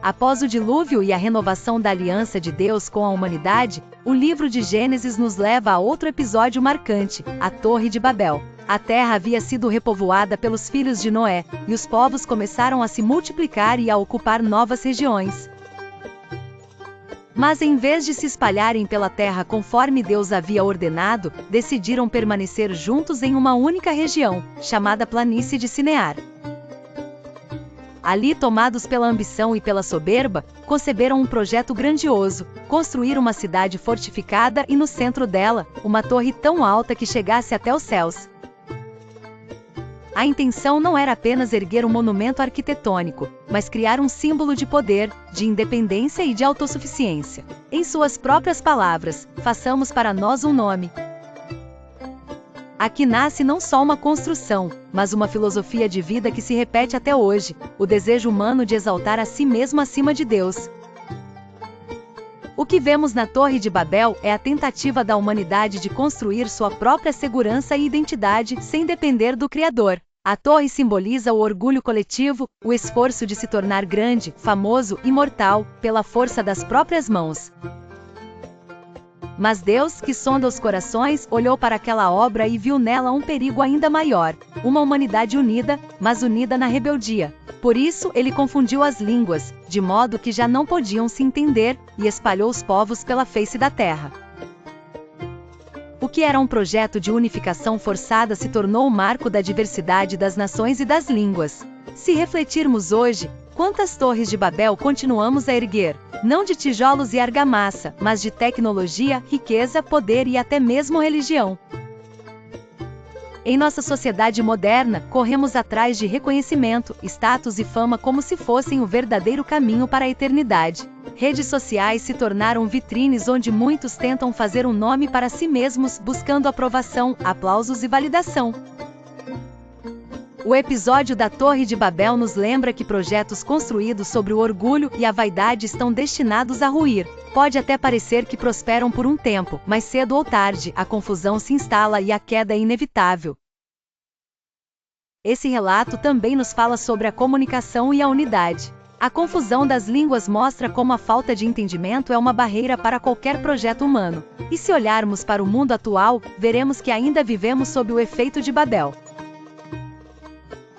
Após o dilúvio e a renovação da aliança de Deus com a humanidade, o livro de Gênesis nos leva a outro episódio marcante, a Torre de Babel. A terra havia sido repovoada pelos filhos de Noé, e os povos começaram a se multiplicar e a ocupar novas regiões. Mas em vez de se espalharem pela terra conforme Deus havia ordenado, decidiram permanecer juntos em uma única região, chamada Planície de Sinear. Ali, tomados pela ambição e pela soberba, conceberam um projeto grandioso: construir uma cidade fortificada e no centro dela, uma torre tão alta que chegasse até os céus. A intenção não era apenas erguer um monumento arquitetônico, mas criar um símbolo de poder, de independência e de autossuficiência. Em suas próprias palavras, façamos para nós um nome. Aqui nasce não só uma construção, mas uma filosofia de vida que se repete até hoje: o desejo humano de exaltar a si mesmo acima de Deus. O que vemos na Torre de Babel é a tentativa da humanidade de construir sua própria segurança e identidade sem depender do Criador. A torre simboliza o orgulho coletivo, o esforço de se tornar grande, famoso, imortal, pela força das próprias mãos. Mas Deus, que sonda os corações, olhou para aquela obra e viu nela um perigo ainda maior: uma humanidade unida, mas unida na rebeldia. Por isso, ele confundiu as línguas, de modo que já não podiam se entender, e espalhou os povos pela face da terra. O que era um projeto de unificação forçada se tornou o marco da diversidade das nações e das línguas. Se refletirmos hoje, quantas torres de Babel continuamos a erguer? Não de tijolos e argamassa, mas de tecnologia, riqueza, poder e até mesmo religião. Em nossa sociedade moderna, corremos atrás de reconhecimento, status e fama como se fossem o verdadeiro caminho para a eternidade. Redes sociais se tornaram vitrines onde muitos tentam fazer um nome para si mesmos, buscando aprovação, aplausos e validação. O episódio da Torre de Babel nos lembra que projetos construídos sobre o orgulho e a vaidade estão destinados a ruir. Pode até parecer que prosperam por um tempo, mas cedo ou tarde, a confusão se instala e a queda é inevitável. Esse relato também nos fala sobre a comunicação e a unidade. A confusão das línguas mostra como a falta de entendimento é uma barreira para qualquer projeto humano. E se olharmos para o mundo atual, veremos que ainda vivemos sob o efeito de Babel.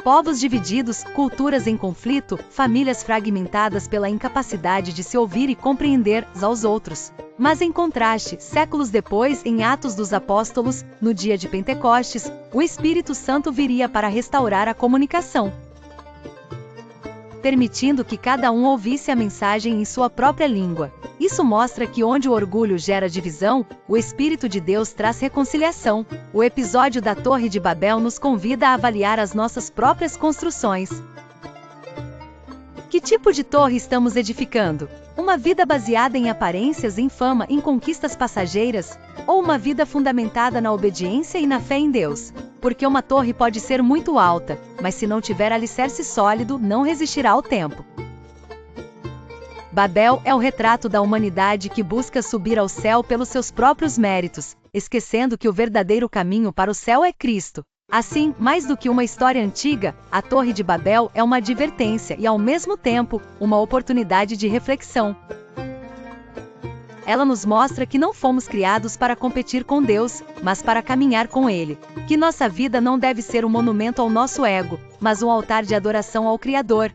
Povos divididos, culturas em conflito, famílias fragmentadas pela incapacidade de se ouvir e compreender uns aos outros. Mas em contraste, séculos depois, em Atos dos Apóstolos, no dia de Pentecostes, o Espírito Santo viria para restaurar a comunicação, permitindo que cada um ouvisse a mensagem em sua própria língua. Isso mostra que onde o orgulho gera divisão, o Espírito de Deus traz reconciliação. O episódio da Torre de Babel nos convida a avaliar as nossas próprias construções. Que tipo de torre estamos edificando? Uma vida baseada em aparências, em fama, em conquistas passageiras? Ou uma vida fundamentada na obediência e na fé em Deus? Porque uma torre pode ser muito alta, mas se não tiver alicerce sólido, não resistirá ao tempo. Babel é o retrato da humanidade que busca subir ao céu pelos seus próprios méritos, esquecendo que o verdadeiro caminho para o céu é Cristo. Assim, mais do que uma história antiga, a Torre de Babel é uma advertência e, ao mesmo tempo, uma oportunidade de reflexão. Ela nos mostra que não fomos criados para competir com Deus, mas para caminhar com Ele. Que nossa vida não deve ser um monumento ao nosso ego, mas um altar de adoração ao Criador.